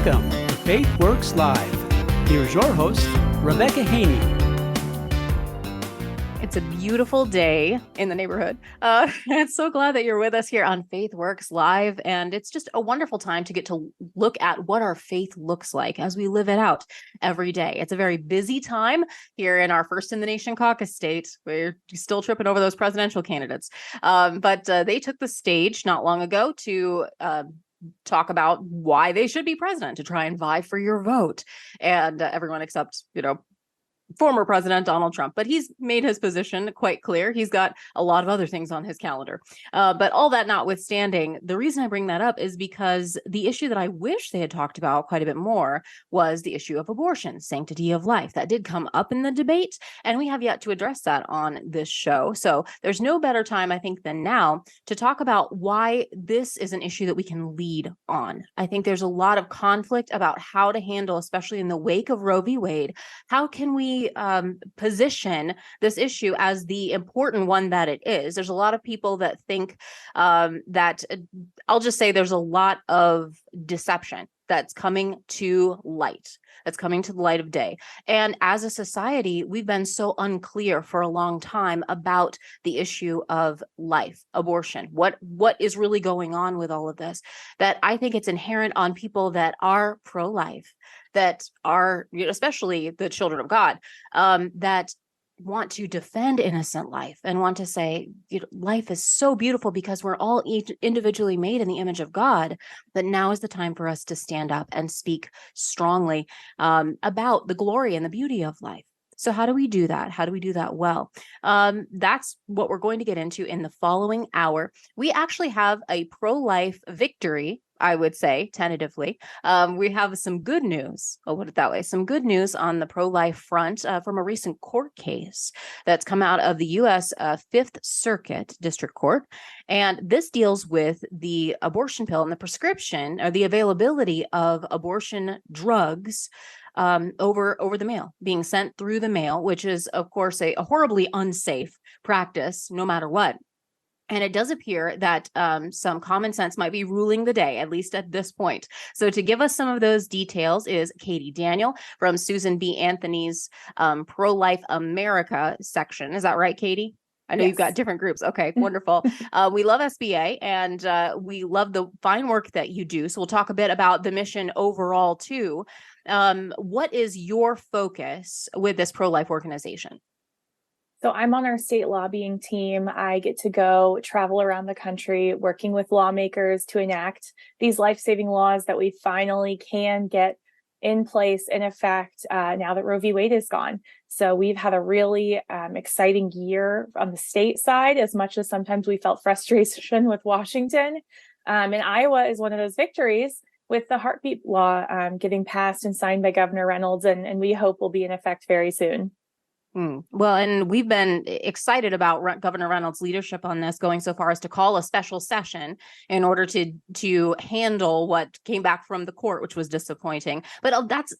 Welcome to Faith Works Live. Here's your host, Rebecca Haynie. It's a beautiful day in the neighborhood. I'm so glad that you're with us here on Faith Works Live. And it's just a wonderful time to get to look at what our faith looks like as we live it out every day. It's a very busy time here in our First in the Nation caucus state. We're still tripping over those presidential candidates. But they took the stage not long ago to talk about why they should be president, to try and vie for your vote. And everyone except, former President Donald Trump, but he's made his position quite clear. He's got a lot of other things on his calendar. But all that notwithstanding, the reason I bring that up is because the issue that I wish they had talked about quite a bit more was the issue of abortion, sanctity of life. That did come up in the debate, and we have yet to address that on this show. So there's no better time, I think, than now to talk about why this is an issue that we can lead on. I think there's a lot of conflict about how to handle, especially in the wake of Roe v. Wade. How can we position this issue as the important one that it is? There's a lot of people that think that I'll just say there's a lot of deception that's coming to light, that's coming to the light of day. And as a society, we've been so unclear for a long time about the issue of life, abortion, what is really going on with all of this, that I think it's inherent on people that are pro-life, that are, especially the children of God, that want to defend innocent life and want to say, life is so beautiful because we're all individually made in the image of God, that now is the time for us to stand up and speak strongly about the glory and the beauty of life. So how do we do that? How do we do that well? That's what we're going to get into in the following hour. We actually have a pro-life victory, I would say, tentatively. We have some good news, I'll put it that way, some good news on the pro-life front from a recent court case that's come out of the U.S. Fifth Circuit District Court. And this deals with the abortion pill and the prescription or the availability of abortion drugs over the mail, being sent through the mail, which is, of course, a horribly unsafe practice, no matter what. And it does appear that some common sense might be ruling the day, at least at this point. So to give us some of those details is Katie Daniel from Susan B. Anthony's Pro-Life America section. Is that right, Katie? I know You've got different groups. Okay, wonderful. We love SBA and we love the fine work that you do. So we'll talk a bit about the mission overall too. What is your focus with this pro-life organization? So I'm on our state lobbying team. I get to go travel around the country working with lawmakers to enact these life-saving laws that we finally can get in place, in effect, now that Roe v. Wade is gone. So we've had a really exciting year on the state side, as much as sometimes we felt frustration with Washington. And Iowa is one of those victories with the heartbeat law getting passed and signed by Governor Reynolds, and we hope will be in effect very soon. Well, and we've been excited about Governor Reynolds' leadership on this, going so far as to call a special session in order to handle what came back from the court, which was disappointing. But that's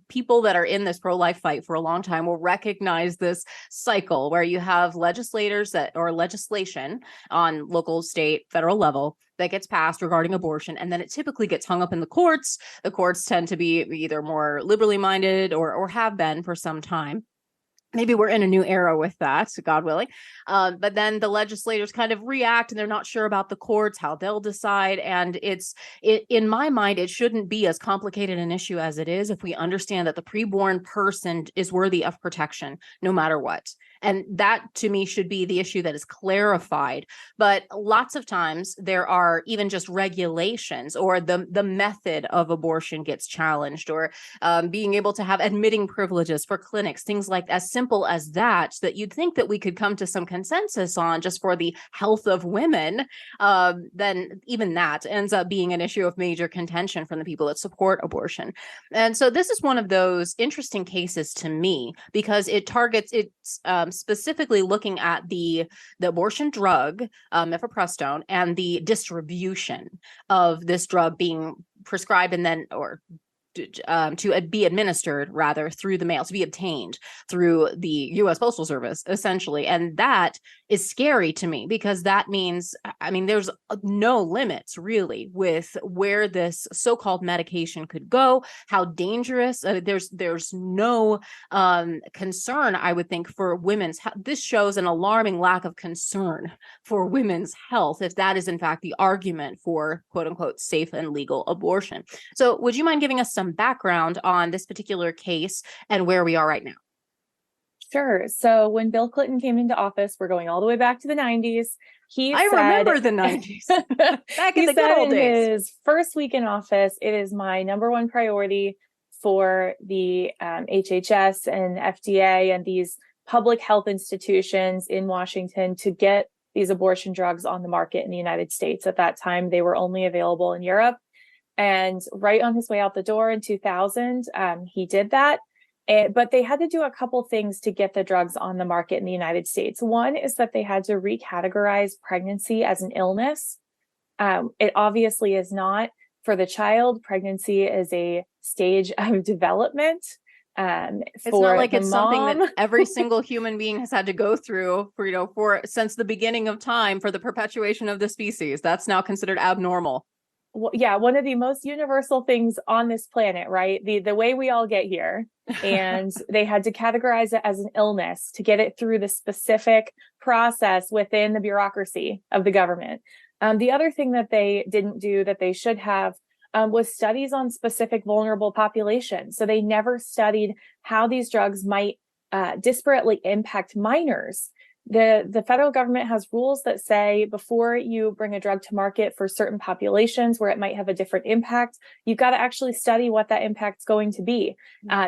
people that are in this pro-life fight for a long time will recognize this cycle where you have legislators or legislation on local, state, federal level that gets passed regarding abortion, and then it typically gets hung up in the courts. The courts tend to be either more liberally minded or have been for some time. Maybe we're in a new era with that, God willing. But then the legislators kind of react and they're not sure about the courts, how they'll decide. And in my mind, it shouldn't be as complicated an issue as it is if we understand that the preborn person is worthy of protection no matter what. And that, to me, should be the issue that is clarified. But lots of times there are even just regulations, or the method of abortion gets challenged, or being able to have admitting privileges for clinics, things like as simple as that you'd think that we could come to some consensus on just for the health of women. Then even that ends up being an issue of major contention from the people that support abortion. And so this is one of those interesting cases to me because it's specifically looking at the abortion drug, mifepristone, and the distribution of this drug being prescribed and then or to be administered rather through the mail, to be obtained through the U.S. Postal Service, essentially. And that is scary to me because that means, I mean, there's no limits really with where this so-called medication could go, how dangerous. There's no concern, I would think, for women's health. This shows an alarming lack of concern for women's health, if that is in fact the argument for quote unquote safe and legal abortion. So would you mind giving us some background on this particular case and where we are right now? Sure. So when Bill Clinton came into office, we're going all the way back to the 90s. Remember the 90s. Back in the good old days. In his first week in office, it is my number one priority for the HHS and FDA and these public health institutions in Washington to get these abortion drugs on the market in the United States. At that time, they were only available in Europe. And right on his way out the door in 2000, he did that. But they had to do a couple things to get the drugs on the market in the United States. One is that they had to recategorize pregnancy as an illness. It obviously is not. For the child, pregnancy is a stage of development. It's not like it's something that every single human being has had to go through for since the beginning of time for the perpetuation of the species. That's now considered abnormal. Well, yeah, one of the most universal things on this planet, right? The way we all get here. And they had to categorize it as an illness to get it through the specific process within the bureaucracy of the government. The other thing that they didn't do that they should have was studies on specific vulnerable populations. So they never studied how these drugs might disparately impact minors. The federal government has rules that say before you bring a drug to market for certain populations where it might have a different impact, you've got to actually study what that impact's going to be.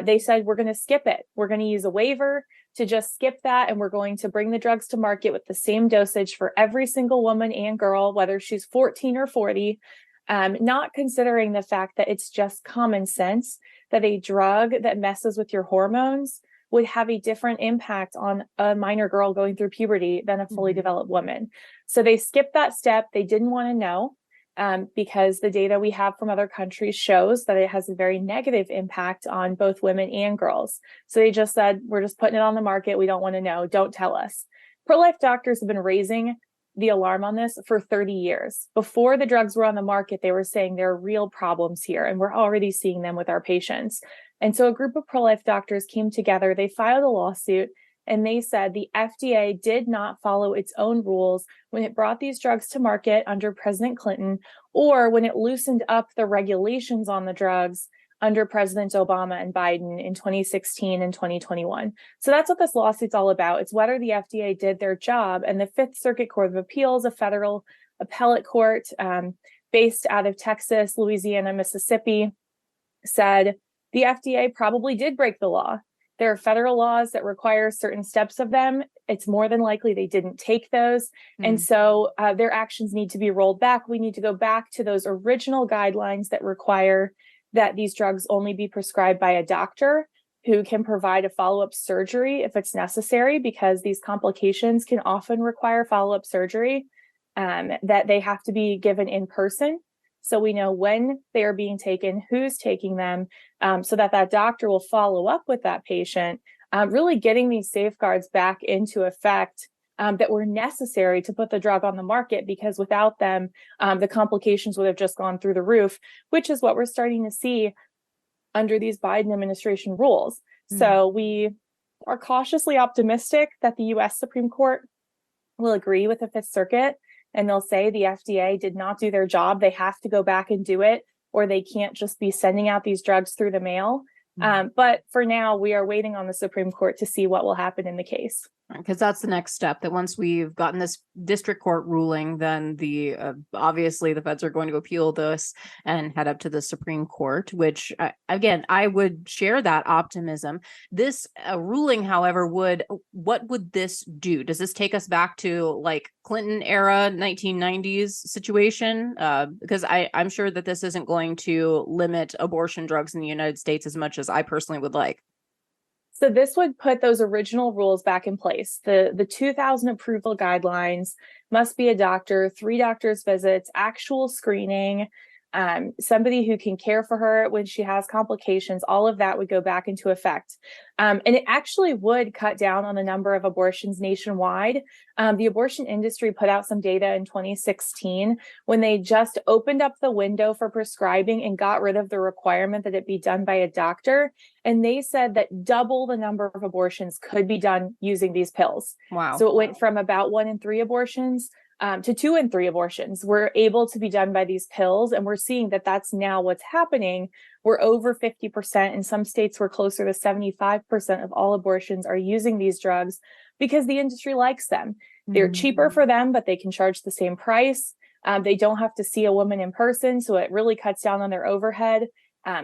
They said, we're going to skip it. We're going to use a waiver to just skip that. And we're going to bring the drugs to market with the same dosage for every single woman and girl, whether she's 14 or 40, not considering the fact that it's just common sense that a drug that messes with your hormones would have a different impact on a minor girl going through puberty than a fully developed woman. So they skipped that step. They didn't want to know because the data we have from other countries shows that it has a very negative impact on both women and girls. So they just said, we're just putting it on the market. We don't want to know. Don't tell us. Pro-life doctors have been raising the alarm on this for 30 years. Before the drugs were on the market, they were saying there are real problems here, and we're already seeing them with our patients. And so a group of pro-life doctors came together, they filed a lawsuit, and they said the FDA did not follow its own rules when it brought these drugs to market under President Clinton, or when it loosened up the regulations on the drugs under Presidents Obama and Biden in 2016 and 2021. So that's what this lawsuit's all about. It's whether the FDA did their job. And the Fifth Circuit Court of Appeals, a federal appellate court based out of Texas, Louisiana, Mississippi, said the FDA probably did break the law. There are federal laws that require certain steps of them. It's more than likely they didn't take those. And so their actions need to be rolled back. We need to go back to those original guidelines that require that these drugs only be prescribed by a doctor who can provide a follow-up surgery if it's necessary, because these complications can often require follow-up surgery, that they have to be given in person. So we know when they are being taken, who's taking them, so that doctor will follow up with that patient, really getting these safeguards back into effect that were necessary to put the drug on the market, because without them, the complications would have just gone through the roof, which is what we're starting to see under these Biden administration rules. So we are cautiously optimistic that the U.S. Supreme Court will agree with the Fifth Circuit, and they'll say the FDA did not do their job. They have to go back and do it, or they can't just be sending out these drugs through the mail. But for now, we are waiting on the Supreme Court to see what will happen in the case. Because that's the next step, that once we've gotten this district court ruling, then obviously the feds are going to appeal this and head up to the Supreme Court, which again, I would share that optimism. This ruling, however, what would this do? Does this take us back to like Clinton era 1990s situation? Because I'm sure that this isn't going to limit abortion drugs in the United States as much as I personally would like. So this would put those original rules back in place. The 2000 approval guidelines must be a doctor, 3 doctors visits, actual screening, somebody who can care for her when she has complications, all of that would go back into effect. And it actually would cut down on the number of abortions nationwide. The abortion industry put out some data in 2016 when they just opened up the window for prescribing and got rid of the requirement that it be done by a doctor. And they said that double the number of abortions could be done using these pills. Wow. So it went from about 1 in 3 abortions to 2 in 3 abortions were able to be done by these pills. And we're seeing that that's now what's happening. We're over 50%. In some states, we're closer to 75% of all abortions are using these drugs because the industry likes them. They're cheaper for them, but they can charge the same price. They don't have to see a woman in person, so it really cuts down on their overhead.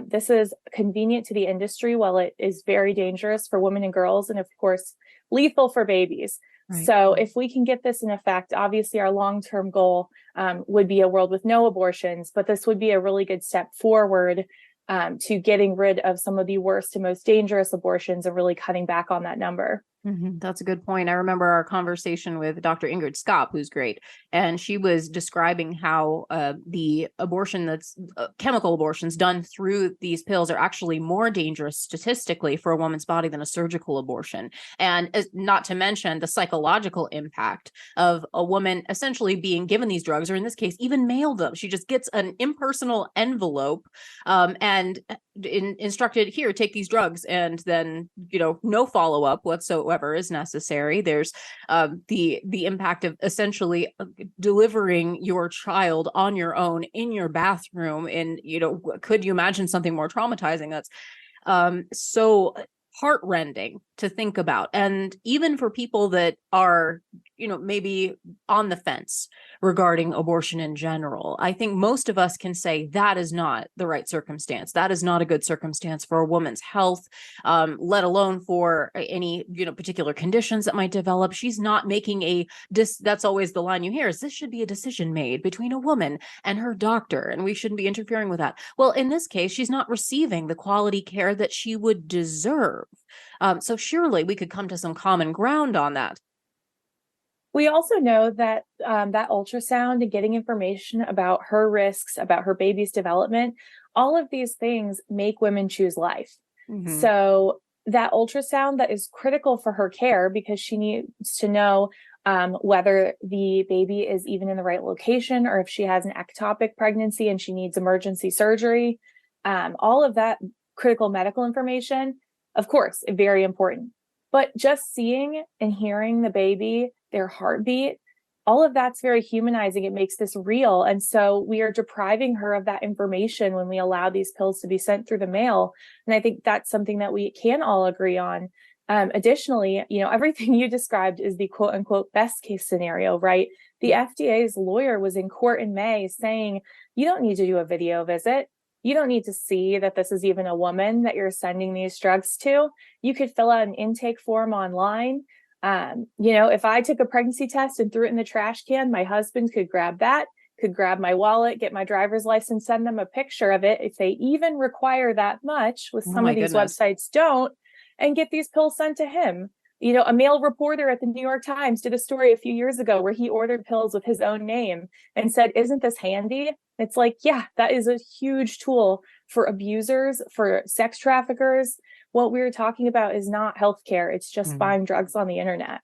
This is convenient to the industry while it is very dangerous for women and girls, and of course, lethal for babies. Right. So if we can get this in effect, obviously our long-term goal would be a world with no abortions, but this would be a really good step forward to getting rid of some of the worst and most dangerous abortions and really cutting back on that number. That's a good point. I remember our conversation with Dr. Ingrid Skopp, who's great, and she was describing how the abortion that's chemical abortions done through these pills are actually more dangerous statistically for a woman's body than a surgical abortion. And not to mention the psychological impact of a woman essentially being given these drugs, or in this case, even mailed them. She just gets an impersonal envelope and instructed, here, take these drugs, and then, no follow-up whatsoever is necessary. There's the impact of essentially delivering your child on your own in your bathroom. And, could you imagine something more traumatizing? That's so heartrending to think about. And even for people that are, maybe on the fence regarding abortion in general, I think most of us can say that is not the right circumstance. That is not a good circumstance for a woman's health, let alone for any, particular conditions that might develop. She's not making that's always the line you hear, is this should be a decision made between a woman and her doctor, and we shouldn't be interfering with that. Well, in this case, she's not receiving the quality care that she would deserve. So surely we could come to some common ground on that. We also know that that ultrasound and getting information about her risks, about her baby's development, all of these things make women choose life. So that ultrasound that is critical for her care, because she needs to know whether the baby is even in the right location, or if she has an ectopic pregnancy and she needs emergency surgery. All of that critical medical information, of course, very important. But just seeing and hearing the baby, their heartbeat, all of that's very humanizing. It makes this real. And so we are depriving her of that information when we allow these pills to be sent through the mail. And I think that's something that we can all agree on. Additionally, everything you described is the quote unquote best case scenario, right? The FDA's lawyer was in court in May saying, you don't need to do a video visit. You don't need to see that this is even a woman that you're sending these drugs to. You could fill out an intake form online. If I took a pregnancy test and threw it in the trash can, my husband could grab that, could grab my wallet, get my driver's license, send them a picture of it, if they even require that much, with some of these websites don't, and get these pills sent to him. A male reporter at the New York Times did a story a few years ago where he ordered pills with his own name and said, isn't this handy? It's like, yeah, that is a huge tool for abusers, for sex traffickers. What we're talking about is not healthcare. It's just buying drugs on the internet.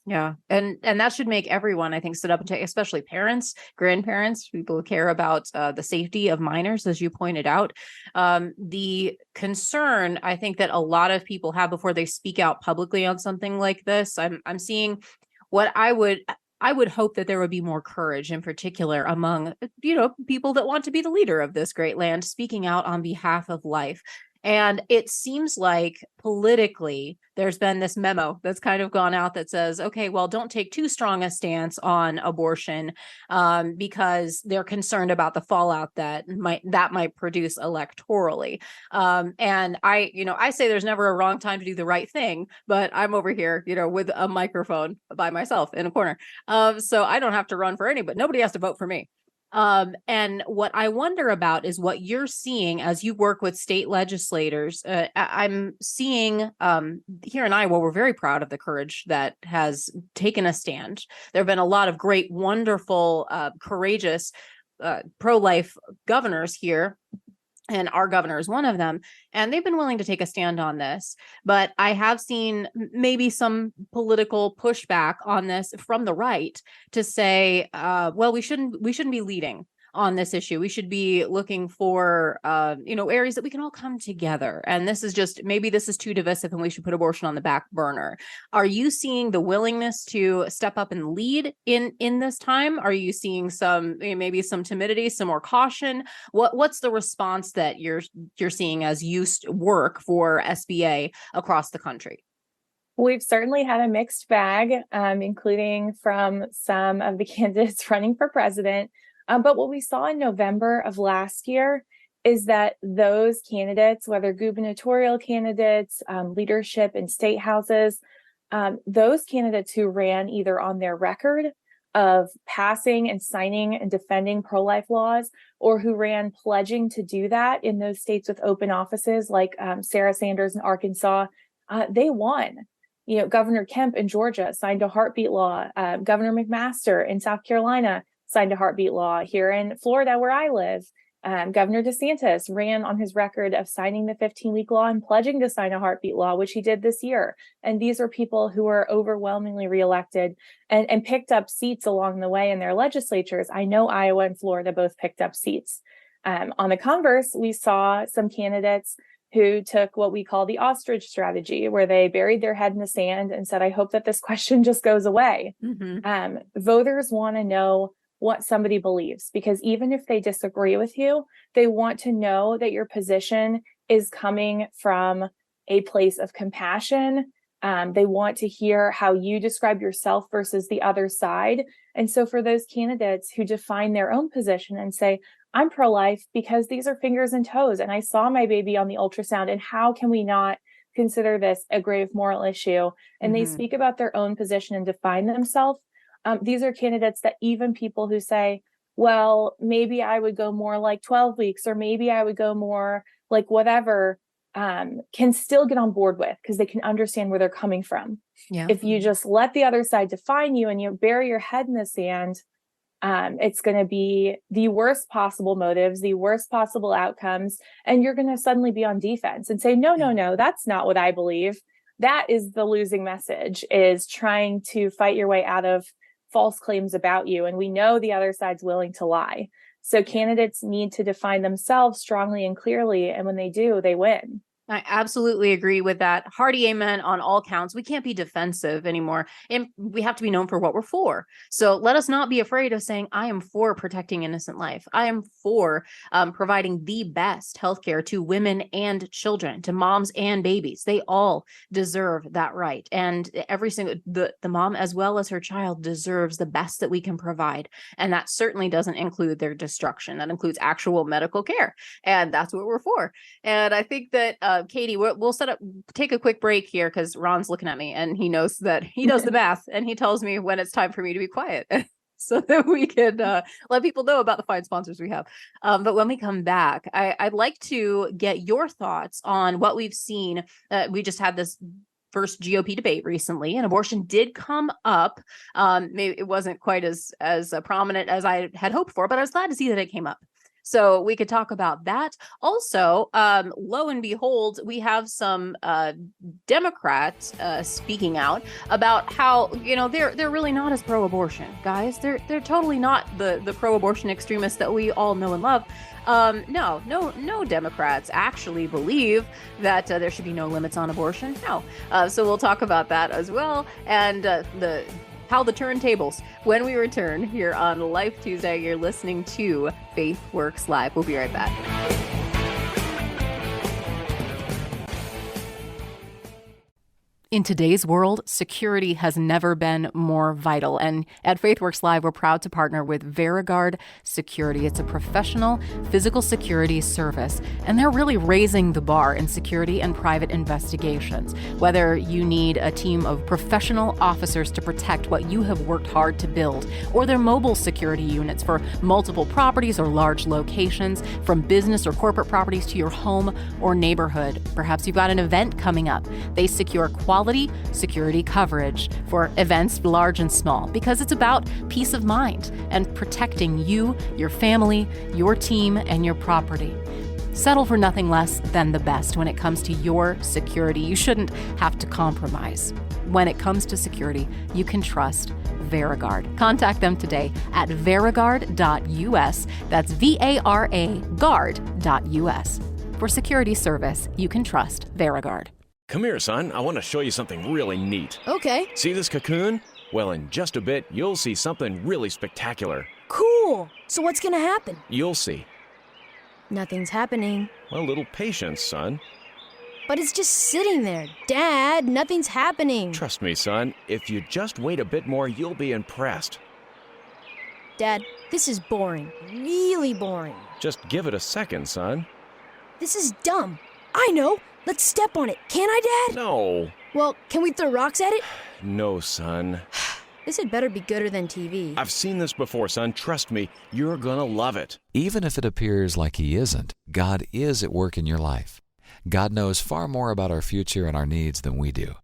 Yeah. And that should make everyone, I think, sit up and take, especially parents, grandparents, people who care about the safety of minors, as you pointed out. The concern, I think, that a lot of people have before they speak out publicly on something like this, I'm seeing what I would hope that there would be more courage, in particular among, people that want to be the leader of this great land, speaking out on behalf of life. And it seems like politically, there's been this memo that's kind of gone out that says, okay, well, don't take too strong a stance on abortion because they're concerned about the fallout that might produce electorally. And I say there's never a wrong time to do the right thing, but I'm over here, with a microphone by myself in a corner. So I don't have to run for anybody. Nobody has to vote for me. And what I wonder about is what you're seeing as you work with state legislators. I'm seeing here in Iowa, we're very proud of the courage that has taken a stand. There have been a lot of great, wonderful, courageous pro-life governors here, and our governor is one of them, and they've been willing to take a stand on this. But I have seen maybe some political pushback on this from the right to say, well, we shouldn't be leading on this issue. We should be looking for, areas that we can all come together. And this is maybe this is too divisive and we should put abortion on the back burner. Are you seeing the willingness to step up and lead in this time? Are you seeing maybe some timidity, some more caution? What's the response that you're seeing as you work for SBA across the country? We've certainly had a mixed bag, including from some of the candidates running for president. But what we saw in November of last year is that those candidates, whether gubernatorial candidates, leadership in state houses, those candidates who ran either on their record of passing and signing and defending pro-life laws, or who ran pledging to do that in those states with open offices like Sarah Sanders in Arkansas, they won. Governor Kemp in Georgia signed a heartbeat law. Governor McMaster in South Carolina signed a heartbeat law. Here in Florida, where I live, Governor DeSantis ran on his record of signing the 15-week law and pledging to sign a heartbeat law, which he did this year. And these are people who were overwhelmingly reelected and picked up seats along the way in their legislatures. I know Iowa and Florida both picked up seats. On the converse, we saw some candidates who took what we call the ostrich strategy, where they buried their head in the sand and said, I hope that this question just goes away. Mm-hmm. Voters want to know what somebody believes, because even if they disagree with you, they want to know that your position is coming from a place of compassion. They want to hear how you describe yourself versus the other side. And so for those candidates who define their own position and say, I'm pro-life because these are fingers and toes, and I saw my baby on the ultrasound, and how can we not consider this a grave moral issue? And they speak about their own position and define themselves. These are candidates that even people who say, well, maybe I would go more like 12 weeks, or maybe I would go more like whatever, can still get on board with, because they can understand where they're coming from. Yeah. If you just let the other side define you and you bury your head in the sand, it's going to be the worst possible motives, the worst possible outcomes, and you're going to suddenly be on defense and say, no, that's not what I believe. That is the losing message, is trying to fight your way out of false claims about you. And we know the other side's willing to lie. So candidates need to define themselves strongly and clearly. And when they do, they win. I absolutely agree with that. Hearty amen on all counts. We can't be defensive anymore, and we have to be known for what we're for. So let us not be afraid of saying, I am for protecting innocent life. I am for providing the best healthcare to women and children, to moms and babies. They all deserve that right. And every single, the mom as well as her child deserves the best that we can provide. And that certainly doesn't include their destruction. That includes actual medical care. And that's what we're for. And I think that Katie, we'll take a quick break here, because Ron's looking at me and he knows that he does the math, and he tells me when it's time for me to be quiet so that we can let people know about the fine sponsors we have. But when we come back, I'd like to get your thoughts on what we've seen. We just had this first GOP debate recently, and abortion did come up. Maybe it wasn't quite as prominent as I had hoped for, but I was glad to see that it came up. So we could talk about that. Also, lo and behold, we have some Democrats speaking out about how, they're really not as pro-abortion, guys. They're totally not the pro-abortion extremists that we all know and love. No Democrats actually believe that there should be no limits on abortion. No. So we'll talk about that as well. And how the turntables when we return here on Life Tuesday. You're listening to Faith Works Live. We'll be right back. In today's world, security has never been more vital. And at FaithWorks Live, we're proud to partner with VeriGuard Security. It's a professional physical security service, and they're really raising the bar in security and private investigations. Whether you need a team of professional officers to protect what you have worked hard to build, or their mobile security units for multiple properties or large locations, from business or corporate properties to your home or neighborhood. Perhaps you've got an event coming up. They secure quality quality security coverage for events large and small, because it's about peace of mind and protecting you, your family, your team, and your property. Settle for nothing less than the best when it comes to your security. You shouldn't have to compromise. When it comes to security, you can trust VeriGuard. Contact them today at veriguard.us. That's VARA guard.us. For security service, you can trust VeriGuard. Come here, son. I want to show you something really neat. Okay. See this cocoon? Well, in just a bit, you'll see something really spectacular. Cool. So what's gonna happen? You'll see. Nothing's happening. A little patience, son. But it's just sitting there. Dad, nothing's happening. Trust me, son. If you just wait a bit more, you'll be impressed. Dad, this is boring. Really boring. Just give it a second, son. This is dumb. I know. Let's step on it. Can I, Dad? No. Well, can we throw rocks at it? No, son. This had better be gooder than TV. I've seen this before, son. Trust me, you're gonna love it. Even if it appears like He isn't, God is at work in your life. God knows far more about our future and our needs than we do.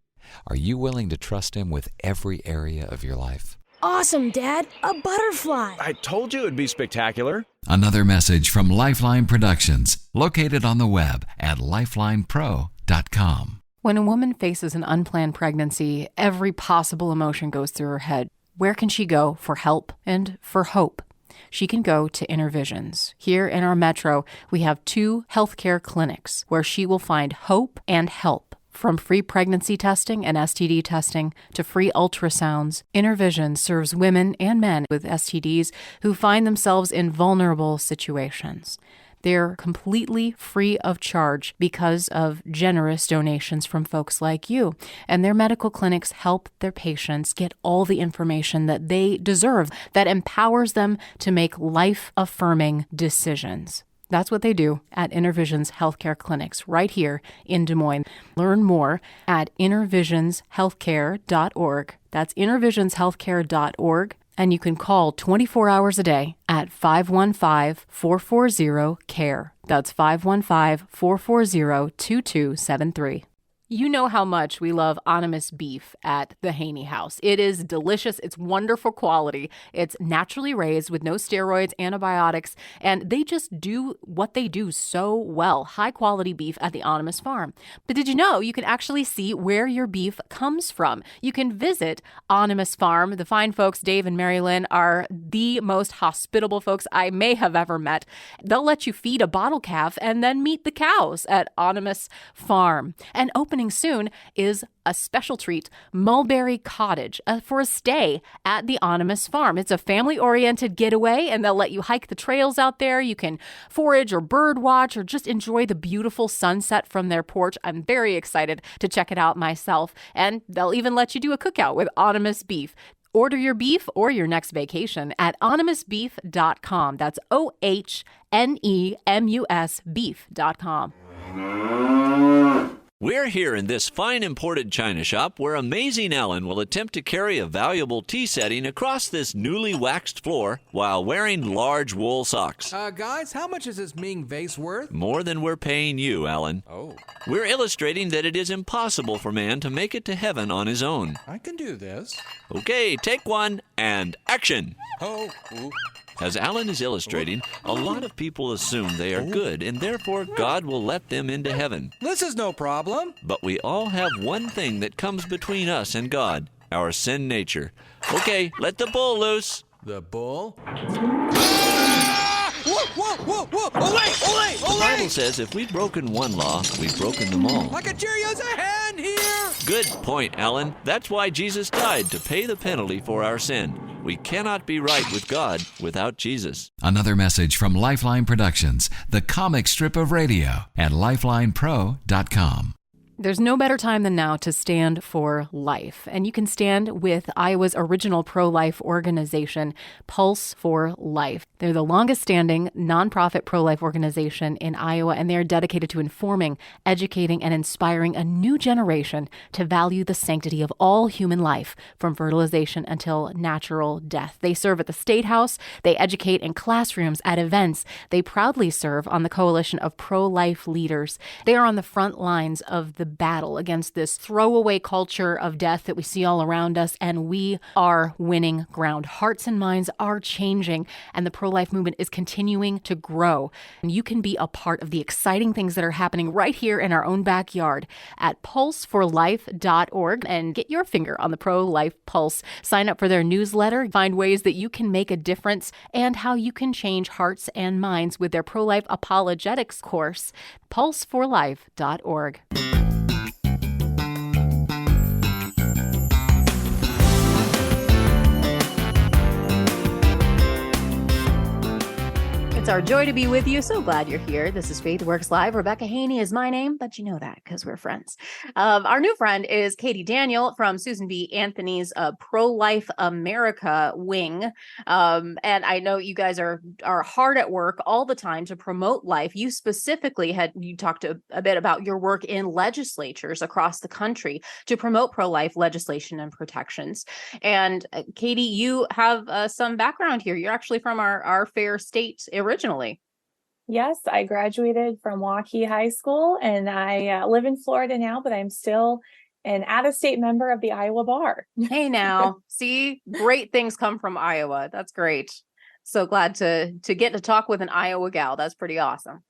Are you willing to trust Him with every area of your life? Awesome, Dad. A butterfly. I told you it'd be spectacular. Another message from Lifeline Productions, located on the web at lifelinepro.com. When a woman faces an unplanned pregnancy, every possible emotion goes through her head. Where can she go for help and for hope? She can go to Intervisions. Here in our metro, we have 2 healthcare clinics where she will find hope and help. From free pregnancy testing and STD testing to free ultrasounds, Intervision serves women and men with STDs who find themselves in vulnerable situations. They're completely free of charge because of generous donations from folks like you. And their medical clinics help their patients get all the information that they deserve, that empowers them to make life-affirming decisions. That's what they do at Intervisions Healthcare Clinics right here in Des Moines. Learn more at intervisionshealthcare.org. That's intervisionshealthcare.org. And you can call 24 hours a day at 515-440-CARE. That's 515-440-2273. You know how much we love Animus beef at the Haynie house. It is delicious. It's wonderful quality. It's naturally raised with no steroids, antibiotics, and they just do what they do so well. High quality beef at the Animus farm. But did you know you can actually see where your beef comes from? You can visit Animus farm. The fine folks, Dave and Mary Lynn, are the most hospitable folks I may have ever met. They'll let you feed a bottle calf and then meet the cows at Animus farm. And opening soon is a special treat, Mulberry Cottage, for a stay at the Animus farm. It's a family-oriented getaway, and they'll let you hike the trails out there. You can forage or bird watch or just enjoy the beautiful sunset from their porch. I'm very excited to check it out myself, and they'll even let you do a cookout with Animus beef. Order your beef or your next vacation at animusbeef.com. That's OHNEMUS beef.com. We're here in this fine imported china shop where amazing Ellen will attempt to carry a valuable tea setting across this newly waxed floor while wearing large wool socks. Guys, how much is this Ming vase worth? More than we're paying you, Ellen. Oh. We're illustrating that it is impossible for man to make it to heaven on his own. I can do this. Okay, take one and action. Oh. Ooh. As Alan is illustrating, a lot of people assume they are good and therefore God will let them into heaven. This is no problem. But we all have one thing that comes between us and God, our sin nature. Okay, let the bull loose. The bull? Ah! Whoa, whoa, whoa, whoa! Olay, olay, olay! The Bible says if we've broken one law, we've broken them all. I could sure use a hand here! Good point, Alan. That's why Jesus died, to pay the penalty for our sin. We cannot be right with God without Jesus. Another message from Lifeline Productions, the comic strip of radio at lifelinepro.com. There's no better time than now to stand for life. And you can stand with Iowa's original pro-life organization, Pulse for Life. They're the longest standing nonprofit pro-life organization in Iowa, and they're dedicated to informing, educating, and inspiring a new generation to value the sanctity of all human life, from fertilization until natural death. They serve at the State House. They educate in classrooms, at events. They proudly serve on the coalition of pro-life leaders. They are on the front lines of the battle against this throwaway culture of death that we see all around us, and we are winning ground. Hearts and minds are changing, and the pro-life movement is continuing to grow. And you can be a part of the exciting things that are happening right here in our own backyard at pulseforlife.org and get your finger on the pro-life pulse. Sign up for their newsletter, find ways that you can make a difference and how you can change hearts and minds with their pro-life apologetics course, pulseforlife.org. It's our joy to be with you. So glad you're here. This is Faith Works Live. Rebecca Haynie is my name, but you know that because we're friends. Our new friend is Katie Daniel from Susan B. Anthony's Pro-Life America wing. And I know you guys are hard at work all the time to promote life. You specifically you talked a bit about your work in legislatures across the country to promote pro-life legislation and protections. And Katie, you have some background here. You're actually from our fair state originally. Yes, I graduated from Waukee High School, and I live in Florida now, but I'm still an out-of-state member of the Iowa Bar. Hey now, see, great things come from Iowa. That's great. So glad to get to talk with an Iowa gal. That's pretty awesome.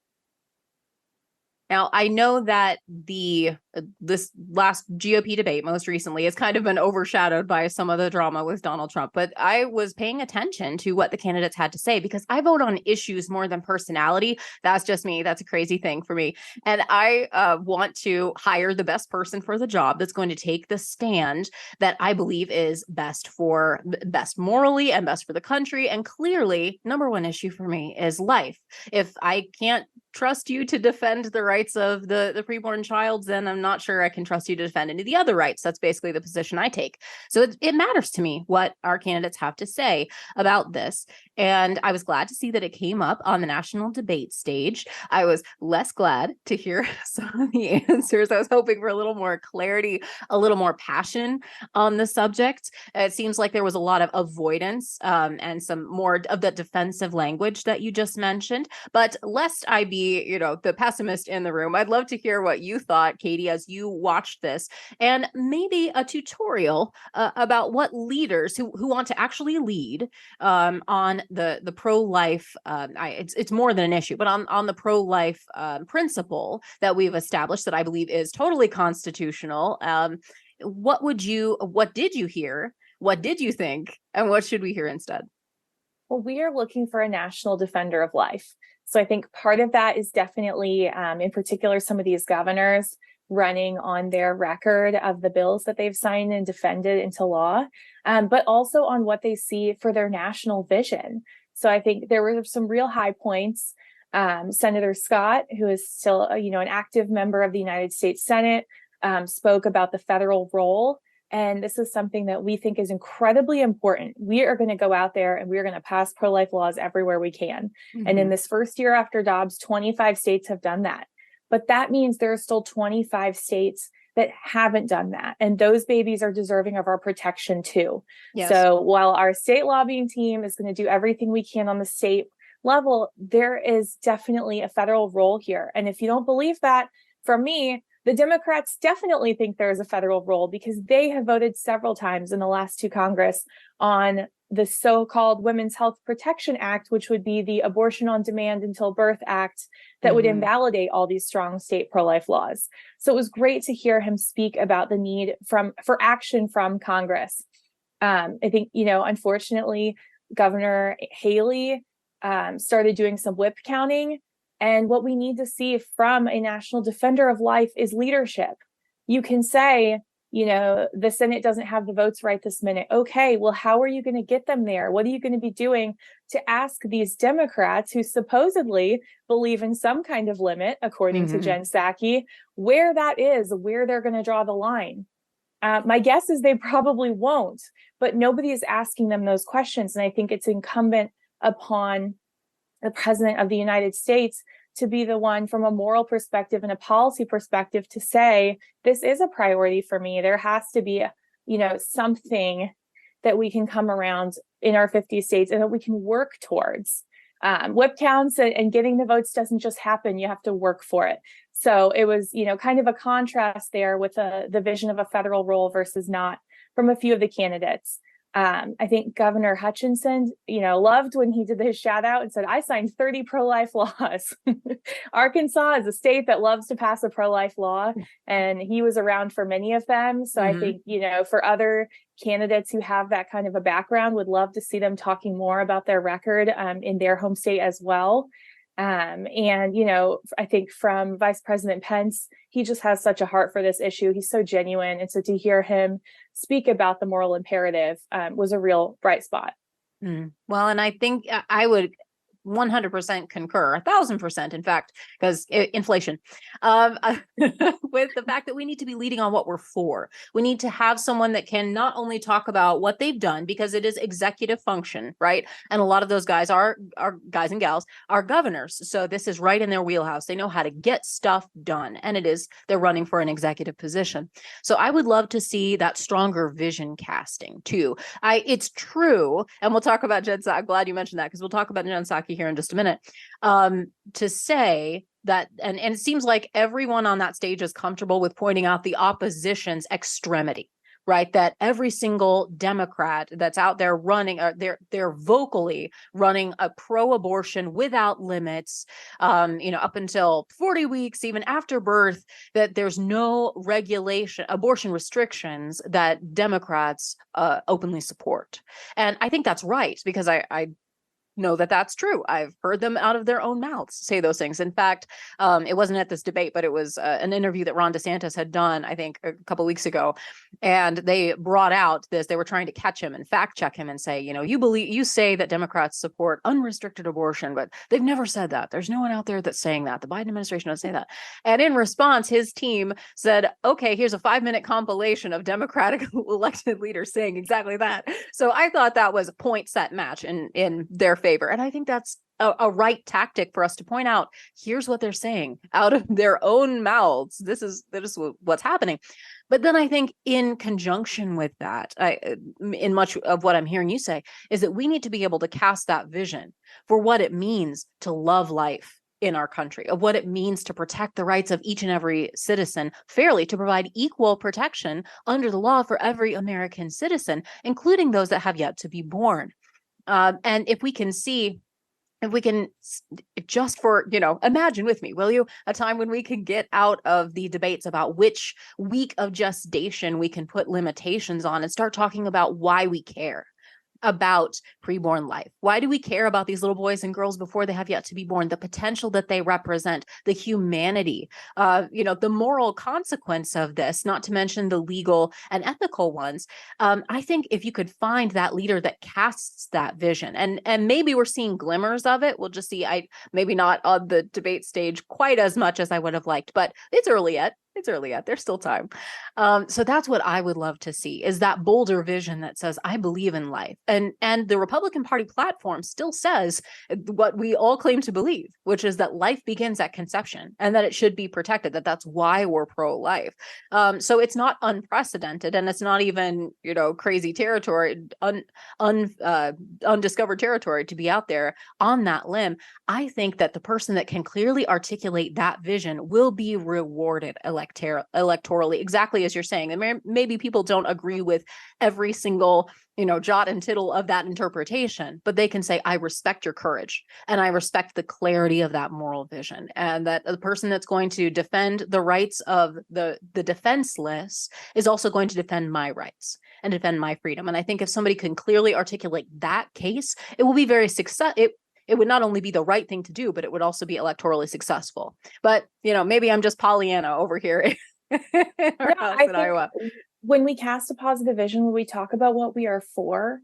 Now, I know that this last GOP debate most recently has kind of been overshadowed by some of the drama with Donald Trump, but I was paying attention to what the candidates had to say because I vote on issues more than personality. That's just me. That's a crazy thing for me. And I want to hire the best person for the job that's going to take the stand that I believe is best morally and best for the country. And clearly, number one issue for me is life. If I can't trust you to defend the rights of the preborn child, then I'm not sure I can trust you to defend any of the other rights. That's basically the position I take. So it matters to me what our candidates have to say about this. And I was glad to see that it came up on the national debate stage. I was less glad to hear some of the answers. I was hoping for a little more clarity, a little more passion on the subject. It seems like there was a lot of avoidance and some more of the defensive language that you just mentioned. But lest I be, the pessimist in the room, I'd love to hear what you thought, Katie, as you watched this, and maybe a tutorial about what leaders who want to actually lead on the pro-life. It's more than an issue, but on the pro-life principle that we've established that I believe is totally constitutional. What did you hear? What did you think? And what should we hear instead? Well, we are looking for a national defender of life. So I think part of that is definitely, in particular, some of these governors running on their record of the bills that they've signed and defended into law, but also on what they see for their national vision. So I think there were some real high points. Senator Scott, who is still, an active member of the United States Senate, spoke about the federal role. And this is something that we think is incredibly important. We are going to go out there and we're going to pass pro-life laws everywhere we can. Mm-hmm. And in this first year after Dobbs, 25 states have done that. But that means there are still 25 states that haven't done that. And those babies are deserving of our protection too. Yes. So while our state lobbying team is going to do everything we can on the state level, there is definitely a federal role here. And if you don't believe that, from me, the Democrats definitely think there is a federal role because they have voted several times in the last two Congress on the so-called Women's Health Protection Act, which would be the Abortion on Demand Until Birth Act that would invalidate all these strong state pro-life laws. So it was great to hear him speak about the need for action from Congress. I think, unfortunately, Governor Haley started doing some whip counting. And what we need to see from a national defender of life is leadership. You can say, the Senate doesn't have the votes right this minute. Okay, well, how are you going to get them there? What are you going to be doing to ask these Democrats who supposedly believe in some kind of limit, according to Jen Psaki, where that is, where they're going to draw the line? My guess is they probably won't, but nobody is asking them those questions. And I think it's incumbent upon the president of the United States to be the one from a moral perspective and a policy perspective to say, this is a priority for me. There has to be, something that we can come around in our 50 states and that we can work towards. whip counts and getting the votes doesn't just happen. You have to work for it. So it was, kind of a contrast there with the vision of a federal role versus not from a few of the candidates. I think Governor Hutchinson, loved when he did his shout out and said, I signed 30 pro-life laws. Arkansas is a state that loves to pass a pro-life law, and he was around for many of them. So I think, for other candidates who have that kind of a background, would love to see them talking more about their record in their home state as well. I think from Vice President Pence, he just has such a heart for this issue. He's so genuine. And so to hear him speak about the moral imperative was a real bright spot. Well, and I think I would 100% concur, 1,000%, in fact, because inflation, with the fact that we need to be leading on what we're for. We need to have someone that can not only talk about what they've done, because it is executive function, right? And a lot of those guys are guys and gals are governors. So this is right in their wheelhouse. They know how to get stuff done. And they're running for an executive position. So I would love to see that stronger vision casting too. It's true. And we'll talk about Jen Psaki. I'm glad you mentioned that, because we'll talk about Jen Psaki here in just a minute, to say that, and it seems like everyone on that stage is comfortable with pointing out the opposition's extremity, right? That every single Democrat that's out there running, they're vocally running a pro-abortion without limits, up until 40 weeks, even after birth, that there's no regulation, abortion restrictions that Democrats openly support. And I think that's right, because I know that that's true. I've heard them out of their own mouths say those things. In fact, it wasn't at this debate, but it was an interview that Ron DeSantis had done, I think, a couple of weeks ago. And they brought out this, they were trying to catch him and fact check him and say, you say that Democrats support unrestricted abortion, but they've never said that. There's no one out there that's saying that. The Biden administration doesn't say that. And in response, his team said, okay, here's a 5-minute compilation of Democratic elected leaders saying exactly that. So I thought that was a point set match in their favor. And I think that's a right tactic for us to point out, here's what they're saying out of their own mouths. This is what's happening. But then I think in conjunction with that, in much of what I'm hearing you say, is that we need to be able to cast that vision for what it means to love life in our country, of what it means to protect the rights of each and every citizen fairly, to provide equal protection under the law for every American citizen, including those that have yet to be born. And if we can just for, imagine with me, will you, a time when we can get out of the debates about which week of gestation we can put limitations on and start talking about why we care about preborn life. Why do we care about these little boys and girls before they have yet to be born? The potential that they represent, the humanity, the moral consequence of this, not to mention the legal and ethical ones. I think if you could find that leader that casts that vision, and maybe we're seeing glimmers of it. We'll just see. Maybe not on the debate stage quite as much as I would have liked, but it's early yet. There's still time. So that's what I would love to see, is that bolder vision that says, I believe in life. And the Republican Party platform still says what we all claim to believe, which is that life begins at conception and that it should be protected, that's why we're pro-life. So it's not unprecedented, and it's not even, crazy territory, undiscovered territory to be out there on that limb. I think that the person that can clearly articulate that vision will be rewarded electorally, exactly as you're saying. And maybe people don't agree with every single, jot and tittle of that interpretation, but they can say, I respect your courage and I respect the clarity of that moral vision, and that the person that's going to defend the rights of the defenseless is also going to defend my rights and defend my freedom. And I think if somebody can clearly articulate that case, it will be very successful. It would not only be the right thing to do, but it would also be electorally successful. But, maybe I'm just Pollyanna over here in our house in Iowa. When we cast a positive vision, when we talk about what we are for,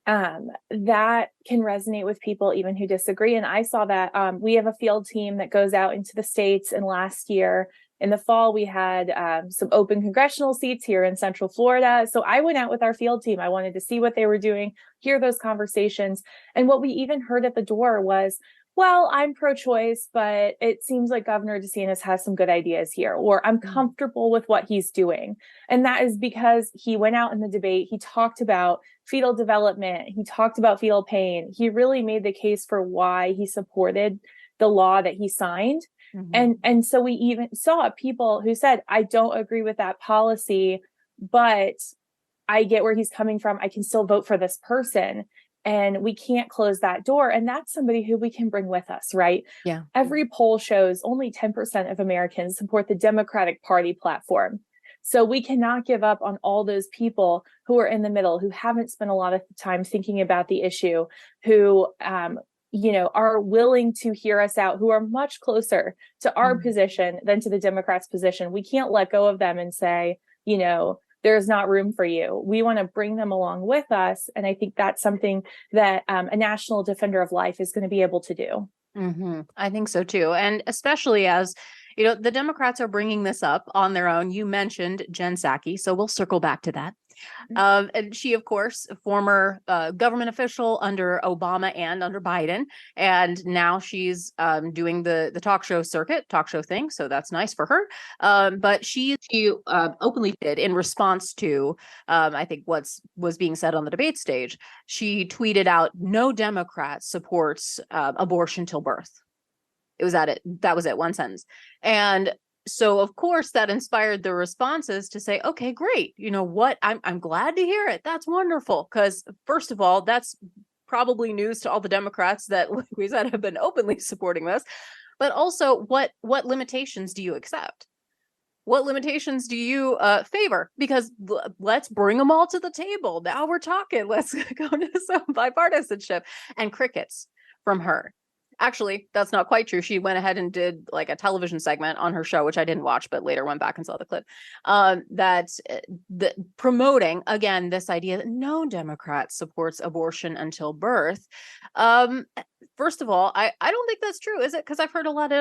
that can resonate with people even who disagree. And I saw that we have a field team that goes out into the states, and last year in the fall, we had some open congressional seats here in Central Florida. So I went out with our field team. I wanted to see what they were doing, hear those conversations. And what we even heard at the door was, well, I'm pro-choice, but it seems like Governor DeSantis has some good ideas here, or I'm comfortable with what he's doing. And that is because he went out in the debate, he talked about fetal development, he talked about fetal pain. He really made the case for why he supported the law that he signed. And so we even saw people who said, I don't agree with that policy, but I get where he's coming from. I can still vote for this person. And we can't close that door. And that's somebody who we can bring with us, right? Yeah. Every poll shows only 10% of Americans support the Democratic Party platform. So we cannot give up on all those people who are in the middle, who haven't spent a lot of time thinking about the issue, who, are willing to hear us out, who are much closer to our position than to the Democrats' position. We can't let go of them and say, there's not room for you. We want to bring them along with us. And I think that's something that a national defender of life is going to be able to do. I think so too. And especially as, the Democrats are bringing this up on their own. You mentioned Jen Psaki, so we'll circle back to that. And she, of course, former government official under Obama and under Biden. And now she's doing the talk show thing. So that's nice for her. But she openly did in response to, I think, was being said on the debate stage. She tweeted out, "No Democrat supports abortion till birth." That was it, one sentence. And so, of course, that inspired the responses to say, okay, great. You know what? I'm glad to hear it. That's wonderful. Because first of all, that's probably news to all the Democrats that, like we said, have been openly supporting this. But also, what limitations do you accept? What limitations do you favor? Because let's bring them all to the table. Now we're talking. Let's go to some bipartisanship. And crickets from her. Actually, that's not quite true. She went ahead and did like a television segment on her show, which I didn't watch, but later went back and saw the clip, that's promoting, again, this idea that no Democrat supports abortion until birth. First of all, I don't think that's true, is it? Because I've heard a lot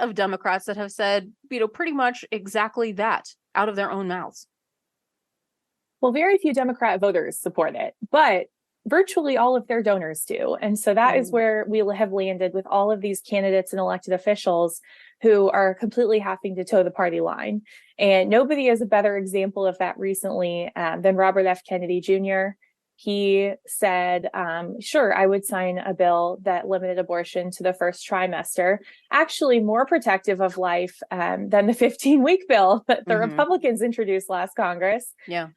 of Democrats that have said, pretty much exactly that out of their own mouths. Well, very few Democrat voters support it, but virtually all of their donors do. And so that is where we have landed with all of these candidates and elected officials who are completely having to toe the party line. And nobody is a better example of that recently than Robert F. Kennedy Jr. He said, sure, I would sign a bill that limited abortion to the first trimester, actually more protective of life than the 15-week bill that the Republicans introduced last Congress. Yeah.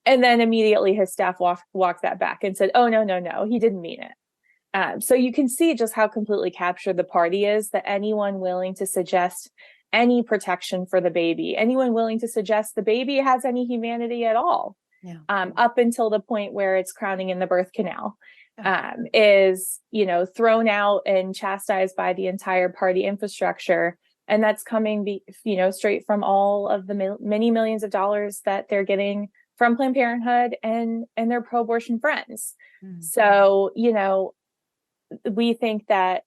And then immediately his staff walked that back and said, oh, no, he didn't mean it. So you can see just how completely captured the party is, that anyone willing to suggest any protection for the baby, anyone willing to suggest the baby has any humanity at all, up until the point where it's crowning in the birth canal, is, thrown out and chastised by the entire party infrastructure. And that's coming, straight from all of the many millions of dollars that they're getting from Planned Parenthood and their pro-abortion friends. So, we think that,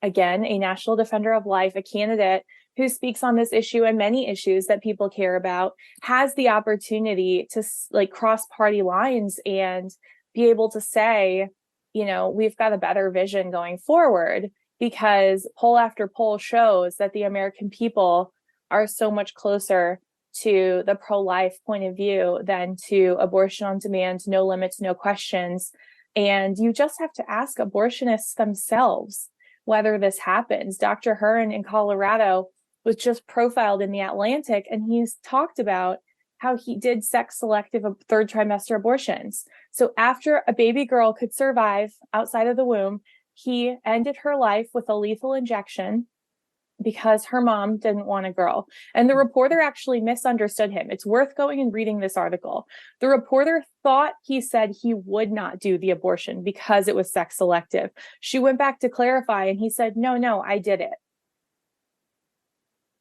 again, a national defender of life, a candidate who speaks on this issue and many issues that people care about, has the opportunity to cross party lines and be able to say, we've got a better vision going forward, because poll after poll shows that the American people are so much closer to the pro-life point of view than to abortion on demand, no limits, no questions. And you just have to ask abortionists themselves whether this happens. Dr. Hearn in Colorado was just profiled in The Atlantic, and he's talked about how he did sex-selective third trimester abortions. So after a baby girl could survive outside of the womb, he ended her life with a lethal injection because her mom didn't want a girl. And the reporter actually misunderstood him. It's worth going and reading this article. The reporter thought he said he would not do the abortion because it was sex selective. She went back to clarify, and he said, no, I did it.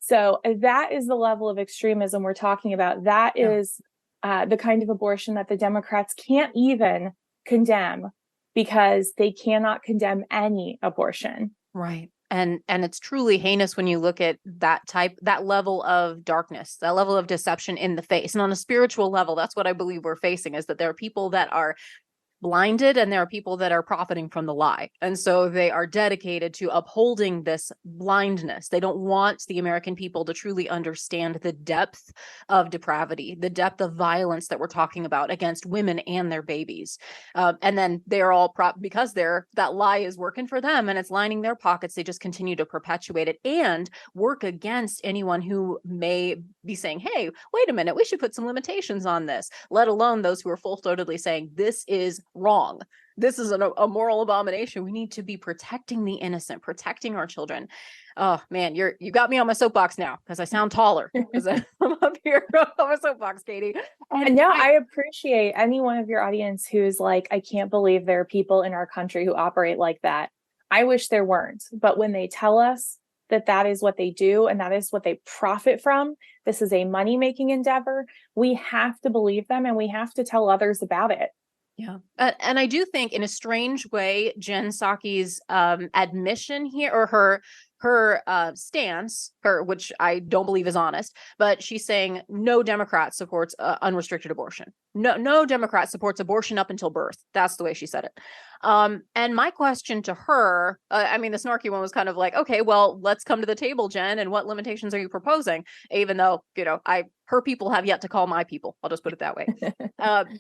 So that is the level of extremism we're talking about. That is the kind of abortion that the Democrats can't even condemn, because they cannot condemn any abortion. Right. And it's truly heinous when you look at that level of darkness, that level of deception in the face. And on a spiritual level, that's what I believe we're facing, is that there are people that are blinded and there are people that are profiting from the lie. And so they are dedicated to upholding this blindness. They don't want the American people to truly understand the depth of depravity, the depth of violence that we're talking about against women and their babies. And then they're all because that lie is working for them and it's lining their pockets. They just continue to perpetuate it and work against anyone who may be saying, hey, wait a minute, we should put some limitations on this, let alone those who are full-throatedly saying this is wrong. This is a moral abomination. We need to be protecting the innocent, protecting our children. Oh man, you got me on my soapbox now because I sound taller because I'm up here on my soapbox, Katie. And no, I appreciate any one of your audience who's like, I can't believe there are people in our country who operate like that. I wish there weren't, but when they tell us that is what they do and that is what they profit from, this is a money-making endeavor, we have to believe them and we have to tell others about it. Yeah. And I do think in a strange way, Jen Psaki's admission here, or her stance, which I don't believe is honest, but she's saying no Democrat supports unrestricted abortion. No Democrat supports abortion up until birth. That's the way she said it. And my question to her, I mean, the snarky one was kind of like, okay, well, let's come to the table, Jen, and what limitations are you proposing? Even though, her people have yet to call my people. I'll just put it that way.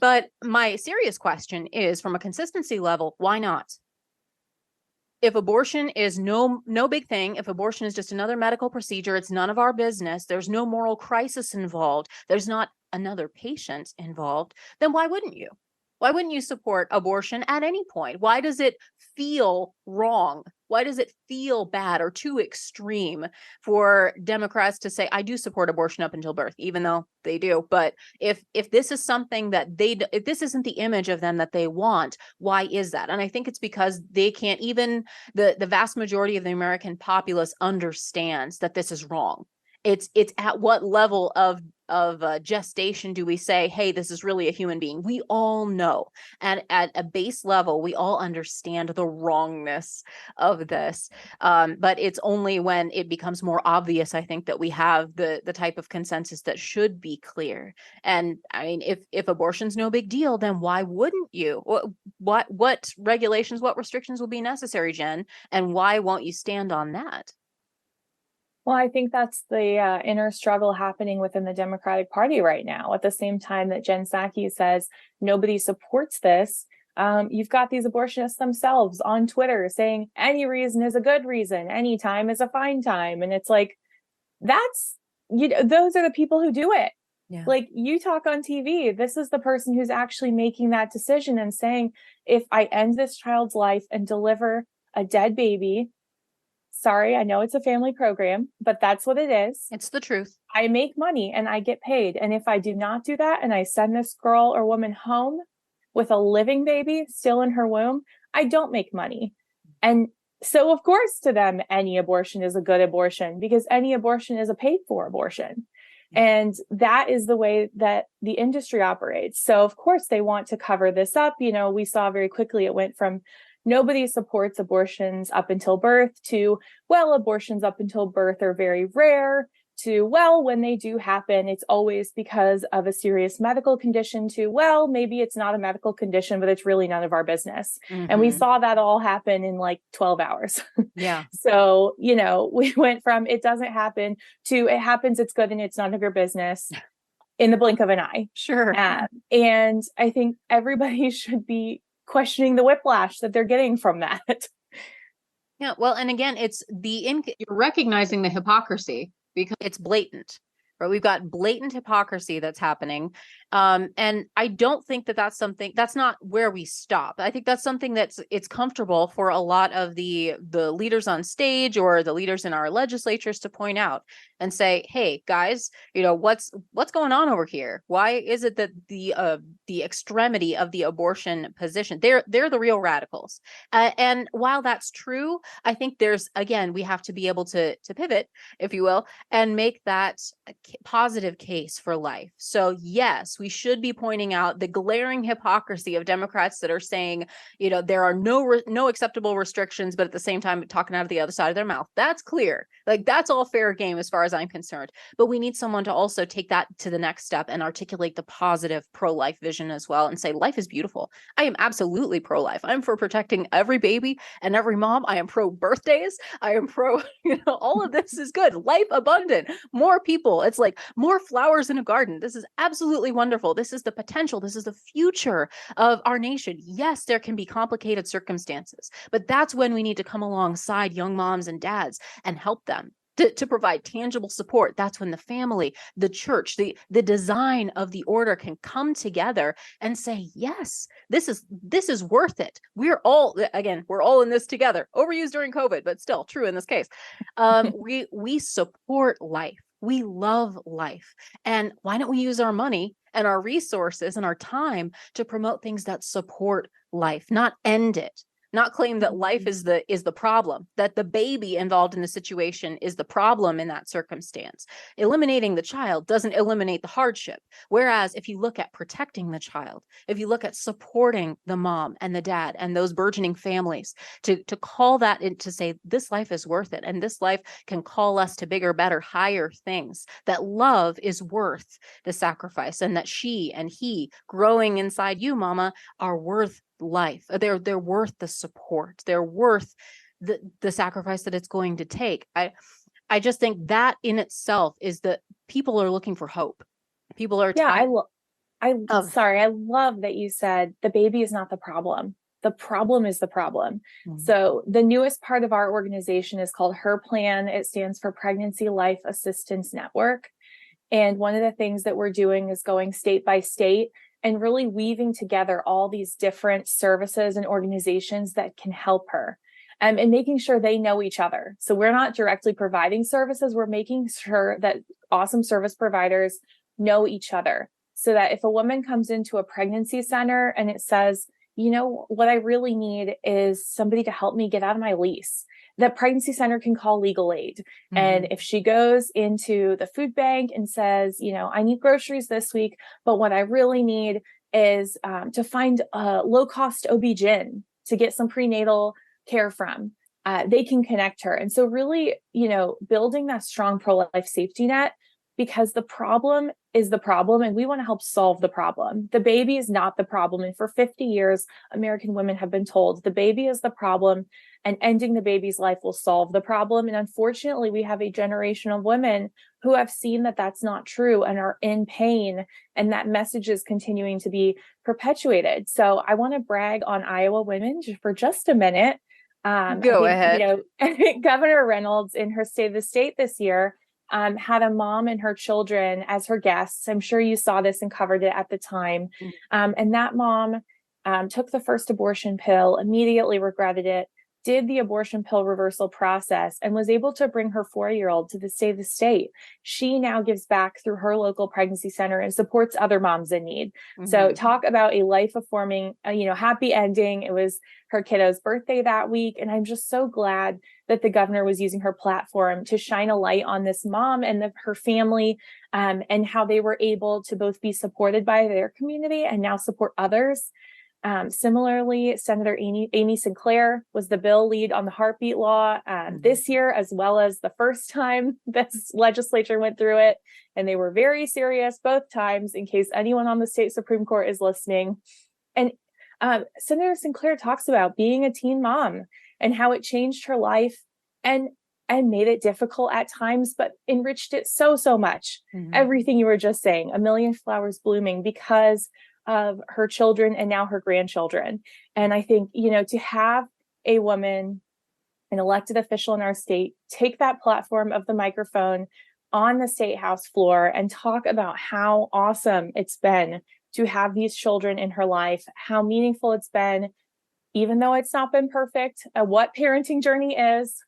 But my serious question is, from a consistency level, why not? If abortion is no big thing, if abortion is just another medical procedure, it's none of our business, there's no moral crisis involved, there's not another patient involved, then why wouldn't you? Why wouldn't you support abortion at any point? Why does it feel wrong? Why does it feel bad or too extreme for Democrats to say, I do support abortion up until birth, even though they do? But if this is something that if this isn't the image of them that they want, why is that? And I think it's because they can't, even the vast majority of the American populace understands that this is wrong. It's at what level of gestation do we say, hey, this is really a human being? We all know, and at a base level, we all understand the wrongness of this. But it's only when it becomes more obvious, I think, that we have the type of consensus that should be clear. And I mean, if abortion's no big deal, then why wouldn't you? What regulations, what restrictions will be necessary, Jen? And why won't you stand on that? Well, I think that's the inner struggle happening within the Democratic Party right now. At the same time that Jen Psaki says nobody supports this, you've got these abortionists themselves on Twitter saying any reason is a good reason, any time is a fine time. And it's like, those are the people who do it. Yeah. Like, you talk on TV, this is the person who's actually making that decision and saying, if I end this child's life and deliver a dead baby, sorry, I know it's a family program, but that's what it is. It's the truth. I make money and I get paid. And if I do not do that and I send this girl or woman home with a living baby still in her womb, I don't make money. And so, of course, to them, any abortion is a good abortion because any abortion is a paid for abortion. And that is the way that the industry operates. So, of course, they want to cover this up. We saw very quickly it went from nobody supports abortions up until birth to, well, abortions up until birth are very rare, to, well, when they do happen, it's always because of a serious medical condition, to, well, maybe it's not a medical condition, but it's really none of our business. Mm-hmm. And we saw that all happen in like 12 hours. Yeah. So, we went from it doesn't happen to it happens, it's good, and it's none of your business in the blink of an eye. Sure. And I think everybody should be questioning the whiplash that they're getting from that. Yeah, well, and again, it's you're recognizing the hypocrisy because it's blatant, right? We've got blatant hypocrisy that's happening. And I don't think that's not where we stop. I think that's something it's comfortable for a lot of the leaders on stage or the leaders in our legislatures to point out and say, hey, guys, what's going on over here? Why is it that the extremity of the abortion position, they're the real radicals? And while that's true, I think we have to be able to pivot, if you will, and make that positive case for life. So yes, we should be pointing out the glaring hypocrisy of Democrats that are saying, there are no acceptable restrictions, but at the same time talking out of the other side of their mouth. That's clear. Like, that's all fair game as far as I'm concerned. But we need someone to also take that to the next step and articulate the positive pro-life vision as well and say life is beautiful. I am absolutely pro-life. I'm for protecting every baby and every mom. I am pro birthdays. I am pro, all of this is good. Life abundant, more people. It's like more flowers in a garden. This is absolutely wonderful. This is the potential. This is the future of our nation. Yes, there can be complicated circumstances, but that's when we need to come alongside young moms and dads and help them to provide tangible support. That's when the family, the church, the design of the order can come together and say, yes, this is worth it. We're all in this together. Overused during COVID, but still true in this case. We support life. We love life. And why don't we use our money and our resources and our time to promote things that support life, not end it? Not claim that life is the problem, that the baby involved in the situation is the problem in that circumstance. Eliminating the child doesn't eliminate the hardship. Whereas if you look at protecting the child, if you look at supporting the mom and the dad and those burgeoning families, to call that in, to say this life is worth it, and this life can call us to bigger, better, higher things, that love is worth the sacrifice, and that she and he growing inside you, mama, are worth life. They're worth the support. They're worth the sacrifice that it's going to take. I just think that in itself is that people are looking for hope. People are Sorry, I love that you said the baby is not the problem. The problem is the problem. Mm-hmm. So the newest part of our organization is called Her Plan. It stands for Pregnancy Life Assistance Network. And one of the things that we're doing is going state by state and really weaving together all these different services and organizations that can help her, and making sure they know each other. So we're not directly providing services. We're making sure that awesome service providers know each other, so that if a woman comes into a pregnancy center and it says, what I really need is somebody to help me get out of my lease, that pregnancy center can call legal aid. Mm-hmm. And if she goes into the food bank and says, I need groceries this week, but what I really need is to find a low-cost OB-GYN to get some prenatal care from, they can connect her. And so really, building that strong pro-life safety net, because the problem is the problem and we want to help solve the problem. The baby is not the problem. And for 50 years, American women have been told the baby is the problem and ending the baby's life will solve the problem. And unfortunately, we have a generation of women who have seen that that's not true and are in pain, and that message is continuing to be perpetuated. So I want to brag on Iowa women for just a minute. Go ahead. Governor Reynolds in her State of the State this year had a mom and her children as her guests. I'm sure you saw this and covered it at the time. And that mom took the first abortion pill, immediately regretted it, did the abortion pill reversal process, and was able to bring her 4-year-old to the State of the State. She now gives back through her local pregnancy center and supports other moms in need. Mm-hmm. So talk about a life-affirming, happy ending. It was her kiddo's birthday that week. And I'm just so glad that the governor was using her platform to shine a light on this mom and her family, and how they were able to both be supported by their community and now support others. Similarly, Senator Amy Sinclair was the bill lead on the heartbeat law this year, as well as the first time this legislature went through it. And they were very serious both times, in case anyone on the state Supreme Court is listening. And Senator Sinclair talks about being a teen mom and how it changed her life and made it difficult at times, but enriched it so much. Mm-hmm. Everything you were just saying, a million flowers blooming because of her children and now her grandchildren. And I think, to have a woman, an elected official in our state, take that platform of the microphone on the state house floor and talk about how awesome it's been to have these children in her life, how meaningful it's been, even though it's not been perfect, what parenting journey is.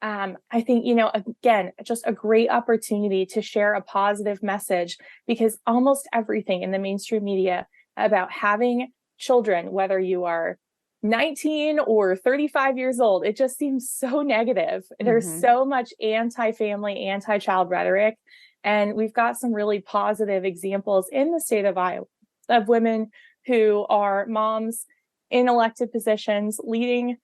I think, again, just a great opportunity to share a positive message, because almost everything in the mainstream media about having children, whether you are 19 or 35 years old, it just seems so negative. Mm-hmm. There's so much anti-family, anti-child rhetoric. And we've got some really positive examples in the state of Iowa of women who are moms in elected positions, leading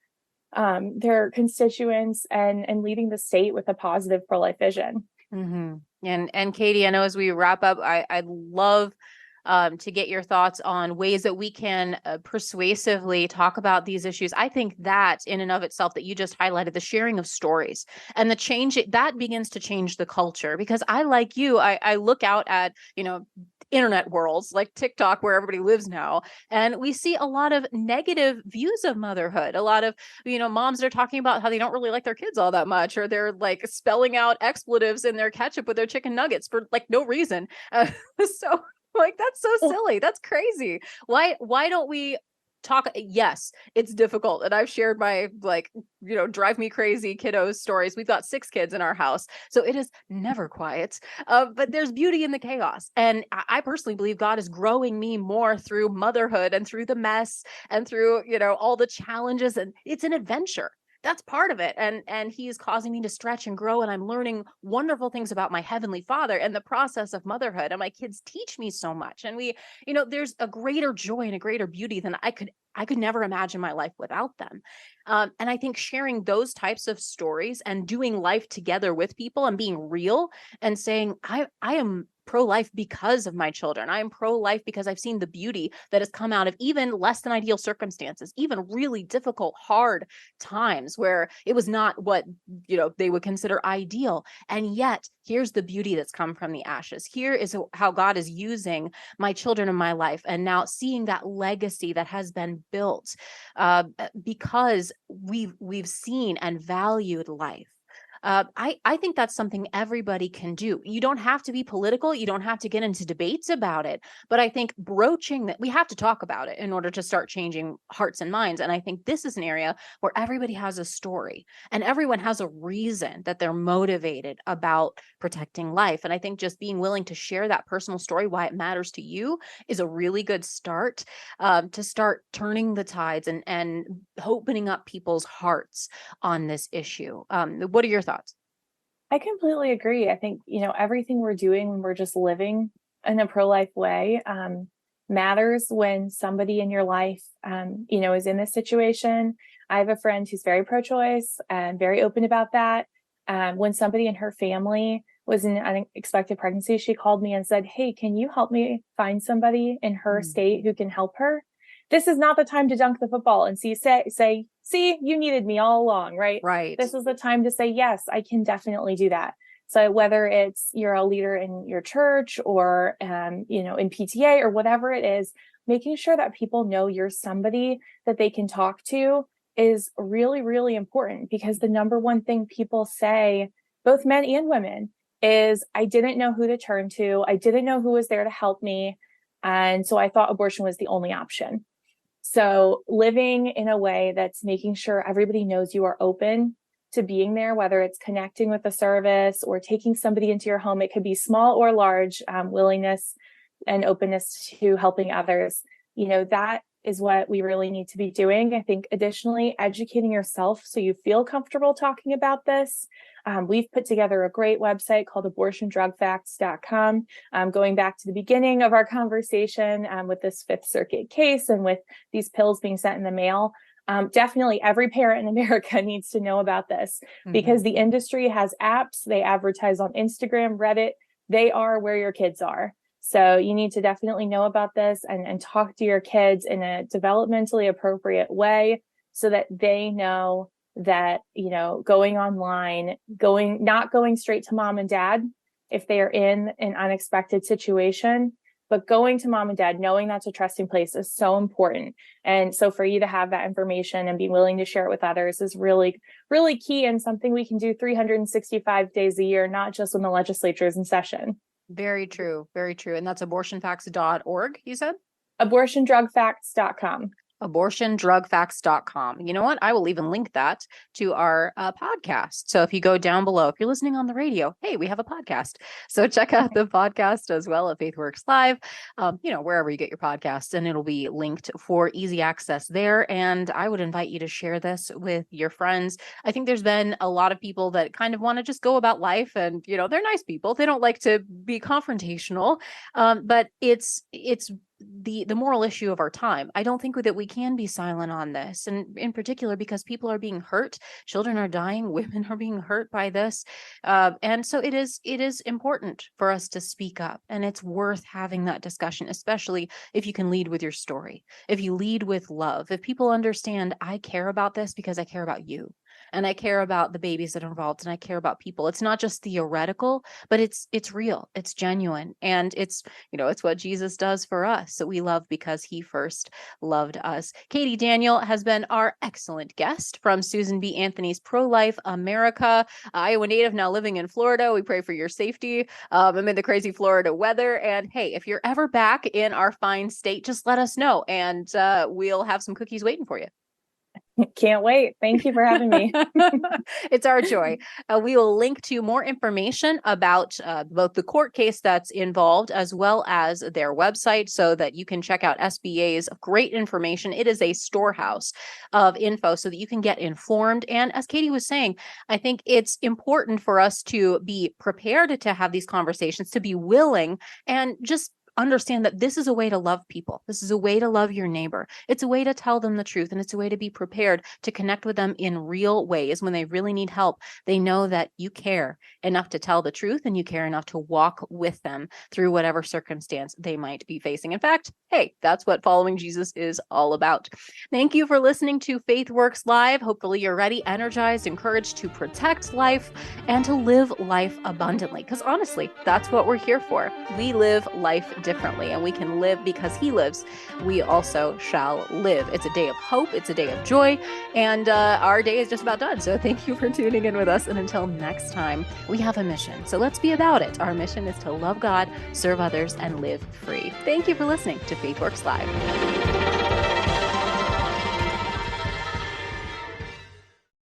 their constituents and leading the state with a positive pro-life vision. Mm-hmm. And Katie, I know as we wrap up, I'd love to get your thoughts on ways that we can persuasively talk about these issues. I think that in and of itself that you just highlighted, the sharing of stories and the change that begins to change the culture, because I, like you, I look out at, internet worlds like TikTok, where everybody lives now, and we see a lot of negative views of motherhood. A lot of, moms that are talking about how they don't really like their kids all that much, or they're like spelling out expletives in their ketchup with their chicken nuggets for like no reason. So like, that's so silly. That's crazy. Why don't we talk? Yes, it's difficult. And I've shared my drive me crazy kiddos stories. We've got 6 kids in our house, so it is never quiet. But there's beauty in the chaos. And I personally believe God is growing me more through motherhood and through the mess and through, all the challenges. And it's an adventure. That's part of it. And he is causing me to stretch and grow. And I'm learning wonderful things about my Heavenly Father and the process of motherhood. And my kids teach me so much. And there's a greater joy and a greater beauty than I could never imagine my life without them. And I think sharing those types of stories and doing life together with people and being real and saying, I am pro-life because of my children. I am pro-life because I've seen the beauty that has come out of even less than ideal circumstances, even really difficult, hard times where it was not what, they would consider ideal. And yet here's the beauty that's come from the ashes. Here is how God is using my children in my life. And now seeing that legacy that has been built because we've seen and valued life. I think that's something everybody can do. You don't have to be political. You don't have to get into debates about it. But I think broaching that, we have to talk about it in order to start changing hearts and minds. And I think this is an area where everybody has a story and everyone has a reason that they're motivated about protecting life. And I think just being willing to share that personal story, why it matters to you, is a really good start to start turning the tides and opening up people's hearts on this issue. What are your thoughts? I completely agree. I think, everything we're doing when we're just living in a pro-life way matters when somebody in your life, is in this situation. I have a friend who's very pro-choice and very open about that. When somebody in her family was in an unexpected pregnancy, she called me and said, "Hey, can you help me find somebody in her state who can help her?" This is not the time to dunk the football and say, "See, you needed me all along," right? Right. This is the time to say, "Yes, I can definitely do that." So whether it's you're a leader in your church or, in PTA or whatever it is, making sure that people know you're somebody that they can talk to is really, really important, because the number one thing people say, both men and women, is, "I didn't know who to turn to. I didn't know who was there to help me. And so I thought abortion was the only option." So living in a way that's making sure everybody knows you are open to being there, whether it's connecting with the service or taking somebody into your home, it could be small or large, willingness and openness to helping others. That is what we really need to be doing. I think additionally, educating yourself so you feel comfortable talking about this. We've put together a great website called abortiondrugfacts.com. Going back to the beginning of our conversation with this Fifth Circuit case and with these pills being sent in the mail, definitely every parent in America needs to know about this, because the industry has apps. They advertise on Instagram, Reddit. They are where your kids are. So you need to definitely know about this and talk to your kids in a developmentally appropriate way so that they know that, going online, not going straight to mom and dad if they are in an unexpected situation, but going to mom and dad, knowing that's a trusting place, is so important. And so for you to have that information and be willing to share it with others is really, really key, and something we can do 365 days a year, not just when the legislature is in session. Very true. Very true. And that's abortionfacts.org, you said? Abortiondrugfacts.com. abortiondrugfacts.com. You know what? I will even link that to our podcast. So if you go down below, if you're listening on the radio, hey, we have a podcast. So check out the podcast as well at FaithWorks Live, wherever you get your podcasts, and it'll be linked for easy access there. And I would invite you to share this with your friends. I think there's been a lot of people that kind of want to just go about life, and they're nice people. They don't like to be confrontational, but it's the moral issue of our time. I don't think that we can be silent on this, and in particular because people are being hurt, children are dying, women are being hurt by this, and so it is important for us to speak up, and it's worth having that discussion, especially if you can lead with your story, if you lead with love, if people understand I care about this because I care about you. And I care about the babies that are involved, and I care about people. It's not just theoretical, but it's real, it's genuine, and it's what Jesus does for us. So we love because he first loved us. Katie Daniel has been our excellent guest from Susan B. Anthony's Pro-Life America, Iowa native, now living in Florida. We pray for your safety amid the crazy Florida weather. And hey, if you're ever back in our fine state, just let us know, and we'll have some cookies waiting for you. Can't wait. Thank you for having me. It's our joy. We will link to more information about both the court case that's involved as well as their website so that you can check out SBA's great information. It is a storehouse of info so that you can get informed. And as Katie was saying, I think it's important for us to be prepared to have these conversations, to be willing, and just understand that this is a way to love people. This is a way to love your neighbor. It's a way to tell them the truth, and it's a way to be prepared to connect with them in real ways when they really need help. They know that you care enough to tell the truth, and you care enough to walk with them through whatever circumstance they might be facing. In fact, hey, that's what following Jesus is all about. Thank you for listening to FaithWorks Live. Hopefully you're ready, energized, encouraged to protect life and to live life abundantly. Because honestly, that's what we're here for. We live life differently, and we can live because he lives. We also shall live. It's a day of hope. It's a day of joy, and our day is just about done. So thank you for tuning in with us. And until next time, we have a mission. So let's be about it. Our mission is to love God, serve others, and live free. Thank you for listening to FaithWorks Live.